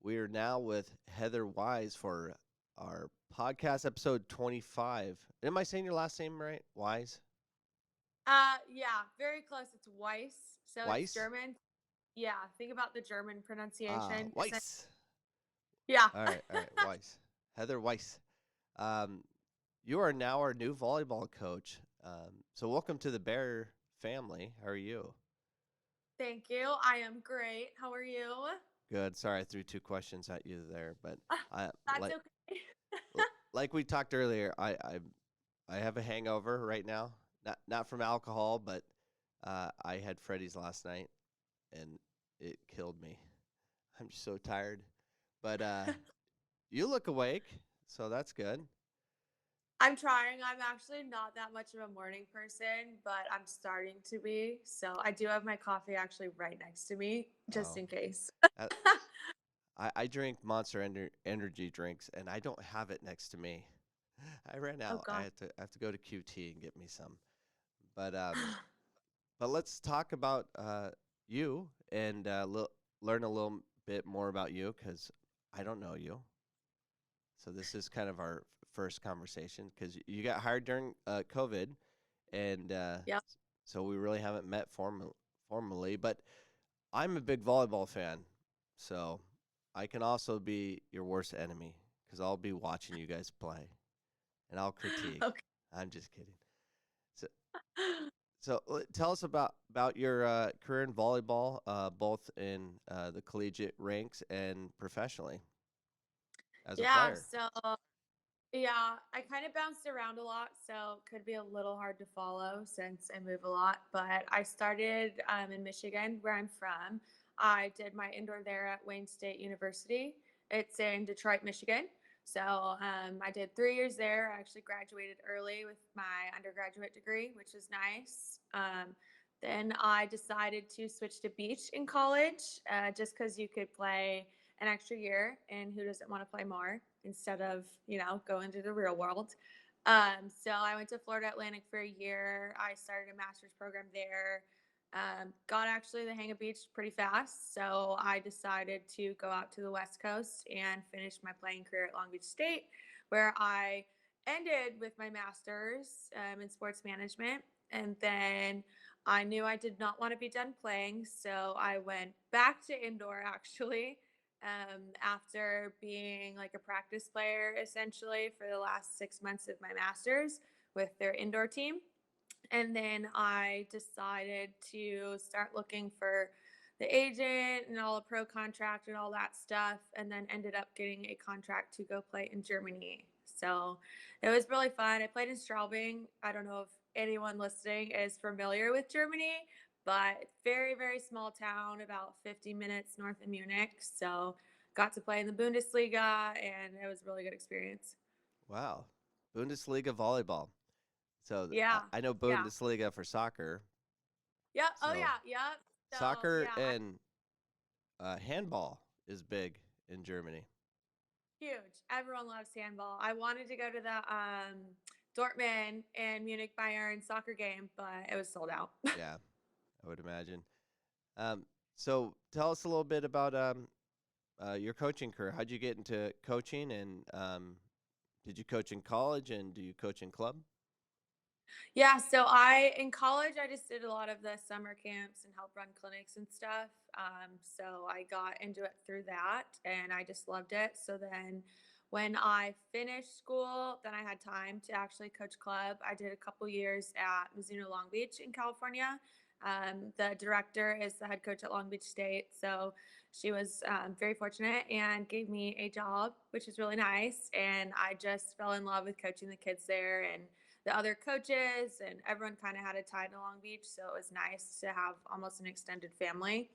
We are now with Heather Wise for our podcast episode 25. Am I saying your last name right? Wise? Yeah, very close. It's Weiss, so it's Weiss? German. Yeah, think about the German pronunciation. Weiss. Yeah. All right, Weiss. Heather Weiss. Um, you are now our new volleyball coach. So welcome to the Bear family. How are you? Thank you. I am great. How are you? Good. Sorry, I threw two questions at you there, but I That's like okay. like we talked earlier. I have a hangover right now. Not from alcohol, but I had Freddy's last night and it killed me. I'm just so tired. But you look awake, so that's good. I'm trying. I'm actually not that much of a morning person, but I'm starting to be. So I do have my coffee actually right next to me, just Oh, in case. uh, I drink Monster Energy drinks, and I don't have it next to me. I ran Oh out. God. I have to go to QT and get me some. But but let's talk about you and learn a little bit more about you because I don't know you. So this is kind of our first conversation because you got hired during COVID, and Yep. so we really haven't met formally. But I'm a big volleyball fan, so I can also be your worst enemy because I'll be watching you guys play and I'll critique. Okay. I'm just kidding. So, tell us about your career in volleyball, both in the collegiate ranks and professionally as a Yeah. player. Yeah, I kind of bounced around a lot, so it could be a little hard to follow since I move a lot. But I started in Michigan, where I'm from. I did my indoor there at Wayne State University. It's in Detroit, Michigan. So I did 3 years there. I actually graduated early with my undergraduate degree, which is nice. Then I decided to switch to beach in college just because you could play an extra year, and who doesn't want to play more instead of going to the real world. So I went to Florida Atlantic for a year. I started a master's program there. Got actually the hang of beach pretty fast, so I decided to go out to the West Coast and finish my playing career at Long Beach State, where I ended with my master's in sports management. And then I knew I did not want to be done playing, so I went back to indoor actually after being like a practice player essentially for the last 6 months of my master's with their indoor team. And then I decided to start looking for the agent and all the pro contract and all that stuff, and then ended up getting a contract to go play in Germany. So it was really fun. I played in Straubing. I don't know if anyone listening is familiar with Germany, but very, very small town, about 50 minutes north of Munich. So got to play in the Bundesliga, and it was a really good experience. Wow, Bundesliga volleyball. So Yeah. I know Yeah. Bundesliga for soccer. Yeah. Oh, So yeah. Yeah. So, soccer yeah, and handball is big in Germany. huge. Everyone loves handball. I wanted to go to the Dortmund and Munich Bayern soccer game, but it was sold out. Yeah, I would imagine. Um, so tell us a little bit about your coaching career. How'd you get into coaching, and did you coach in college, and do you coach in club? Yeah, so in college, I just did a lot of the summer camps and helped run clinics and stuff. So I got into it through that, and I just loved it. So then when I finished school, then I had time to actually coach club. I did a couple years at Mizuno Long Beach in California. The director is the head coach at Long Beach State. So she was very fortunate and gave me a job, which is really nice. And I just fell in love with coaching the kids there, and the other coaches, and everyone kind of had a tie to Long Beach. So it was nice to have almost an extended family.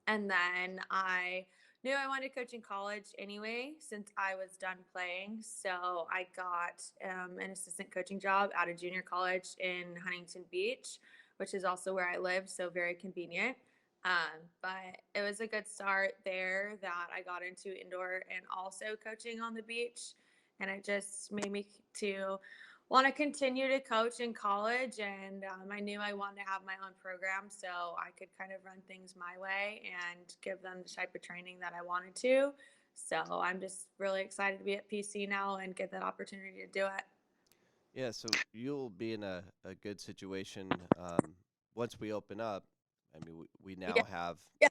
And then I knew I wanted to coach in college anyway, since I was done playing. So I got an assistant coaching job at a junior college in Huntington Beach, which is also where I live. So very convenient. But it was a good start there that I got into indoor and also coaching on the beach. And it just made me to want to continue to coach in college. And I knew I wanted to have my own program so I could kind of run things my way and give them the type of training that I wanted to. So I'm just really excited to be at PC now and get that opportunity to do it. Yeah, so you'll be in a good situation once we open up. I mean, we Yeah. now have Yeah.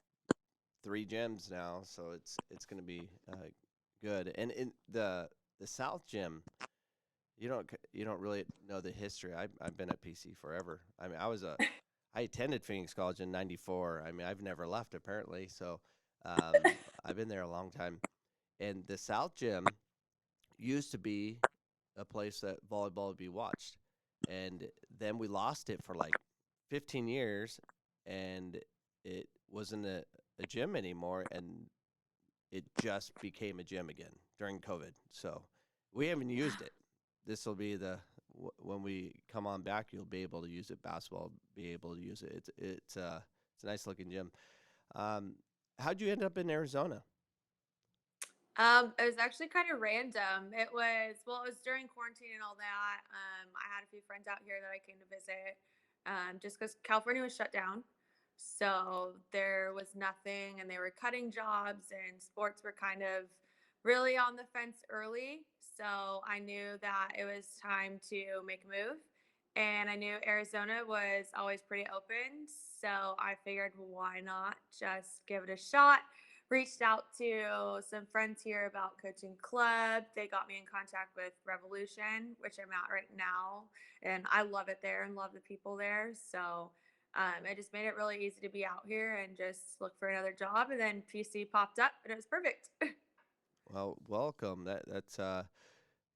3 gyms now, so it's going to be good. And in the South Gym, you don't really know the history. I've been at PC forever. I mean, I attended Phoenix College in '94. I mean, I've never left apparently, so I've been there a long time. And the South Gym used to be a place that volleyball would be watched. And then we lost it for like 15 years and it wasn't a gym anymore and it just became a gym again during COVID. So we haven't used it. This will be when we come on back, you'll be able to use it. Basketball, be able to use it. It's a nice looking gym. Um, how'd you end up in Arizona? It was actually kind of random. It was during quarantine and all that. I had a few friends out here that I came to visit, just because California was shut down. So there was nothing, and they were cutting jobs, and sports were kind of really on the fence early. So I knew that it was time to make a move. And I knew Arizona was always pretty open. So I figured, why not just give it a shot? Reached out to some friends here about coaching club. They got me in contact with Revolution, which I'm at right now, and I love it there and love the people there. So it just made it really easy to be out here and just look for another job. And then PC popped up, and it was perfect. Well, welcome. That's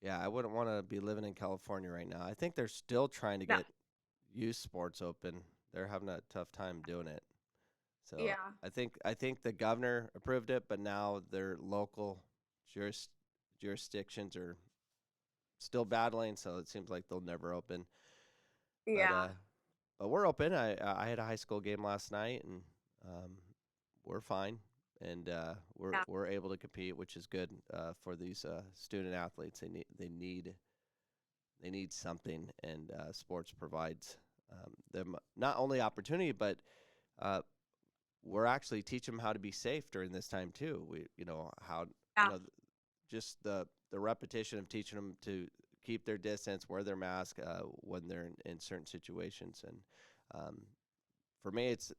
yeah, I wouldn't want to be living in California right now. I think they're still trying to No, get youth sports open. They're having a tough time doing it. So yeah, I think the governor approved it, but now their local juris, jurisdictions are still battling. So it seems like they'll never open. But yeah, uh, but we're open. I had a high school game last night, and um, we're fine, and yeah, we're able to compete, which is good for these student athletes. They need something, and sports provides them not only opportunity, but uh, we're actually teaching them how to be safe during this time too. We, you know, how you yeah, know just the repetition of teaching them to keep their distance, wear their mask when they're in certain situations, and um, for me, it's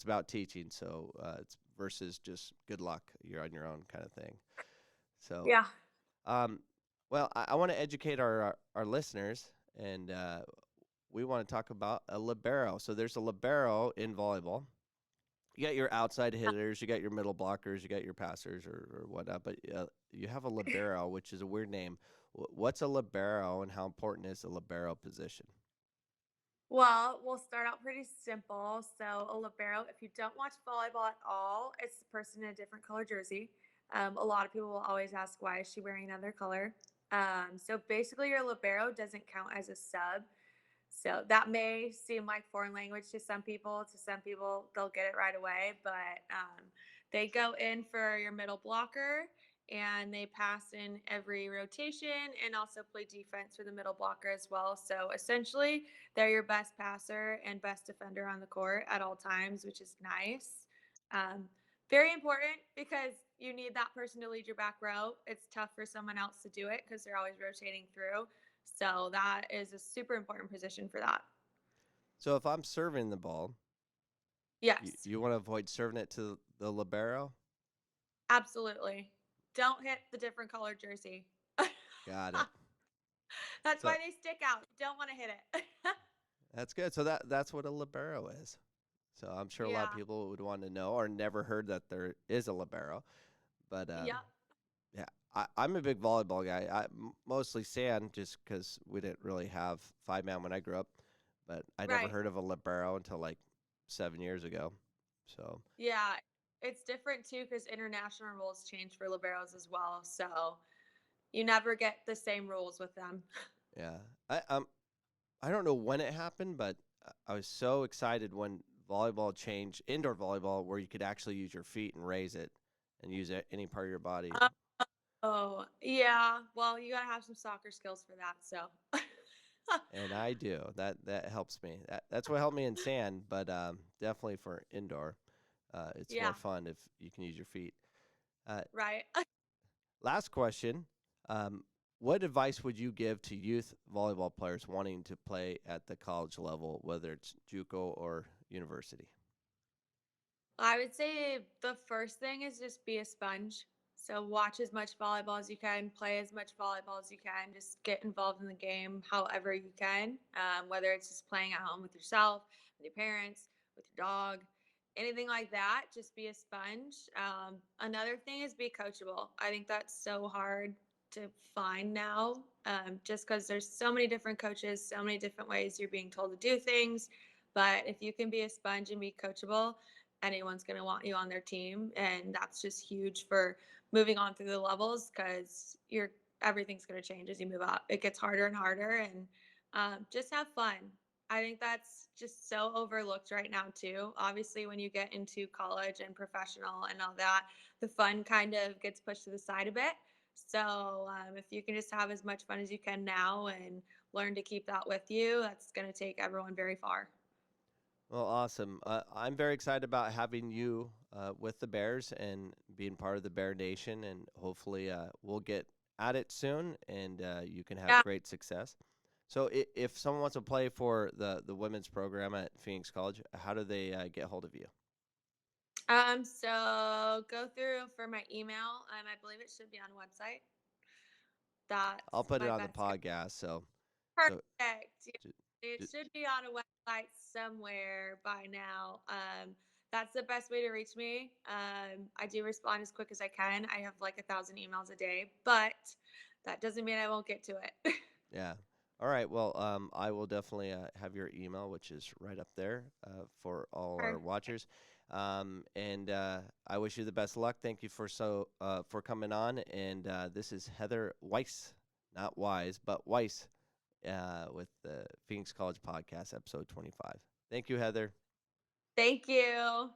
about teaching. So it's versus just good luck, you're on your own kind of thing. So yeah. um, well, I want to educate our listeners, and we want to talk about a libero. So there's a libero in volleyball. You got your outside hitters, you got your middle blockers, you got your passers or whatnot, but you have a libero, which is a weird name. What's a libero, and how important is the libero position? Well, we'll start out pretty simple. So, a libero, if you don't watch volleyball at all, it's the person in a different color jersey. A lot of people will always ask, why is she wearing another color? So, basically, your libero doesn't count as a sub. So, that may seem like foreign language to some people. To some people, they'll get it right away. But they go in for your middle blocker and they pass in every rotation and also play defense for the middle blocker as well. So, essentially, they're your best passer and best defender on the court at all times, which is nice. Um, Very important because you need that person to lead your back row. It's tough for someone else to do it because they're always rotating through. So that is a super important position for that. So if I'm serving the ball, Yes, you want to avoid serving it to the libero. absolutely. Don't hit the different color jersey. Got it. That's So why they stick out. Don't want to hit it. that's good. So that's what a libero is. So I'm sure a lot of Yeah. people would want to know or never heard that there is a libero. But Yep. yeah, I'm a big volleyball guy. Mostly sand, just because we didn't really have 5 man when I grew up. But I never Right. heard of a libero until like 7 years ago. So Yeah. It's different too because international rules change for liberos as well. So you never get the same rules with them. yeah, I don't know when it happened, but I was so excited when volleyball changed indoor volleyball, where you could actually use your feet and raise it and use any part of your body. Oh, yeah. Well, you got to have some soccer skills for that. So, And I do. That helps me. That's what helped me in sand, but definitely for indoor, it's more yeah. fun if you can use your feet. Uh, Right. Last question. Um, what advice would you give to youth volleyball players wanting to play at the college level, whether it's JUCO or university? I would say the first thing is just be a sponge. So watch as much volleyball as you can, play as much volleyball as you can, just get involved in the game however you can, whether it's just playing at home with yourself, with your parents, with your dog, anything like that. Just be a sponge. Another thing is be coachable. I think that's so hard to find now, just because there's so many different coaches, so many different ways you're being told to do things. But if you can be a sponge and be coachable, anyone's going to want you on their team, and that's just huge for moving on through the levels, because you're everything's going to change as you move up. It gets harder and harder, and just have fun. I think that's just so overlooked right now too. Obviously, when you get into college and professional and all that, the fun kind of gets pushed to the side a bit. So if you can just have as much fun as you can now and learn to keep that with you, that's going to take everyone very far. Well, awesome. I'm very excited about having you with the Bears and being part of the Bear Nation, and hopefully we'll get at it soon, and you can have Yeah. great success. So, if someone wants to play for the women's program at Phoenix College, how do they get hold of you? So go through for my email. I believe it should be on website. I'll That's put it my on the best. podcast. So Perfect. Yeah, j- it j- should be on a website somewhere by now. That's the best way to reach me. I do respond as quick as I can. I have like 1,000 emails a day, but that doesn't mean I won't get to it. yeah. All right. Well, I will definitely have your email, which is right up there for all our Perfect. watchers. And I wish you the best luck. Thank you for coming on. And this is Heather Weiss, not Wise, but Weiss, with the Phoenix College Podcast, episode 25. Thank you, Heather. Thank you.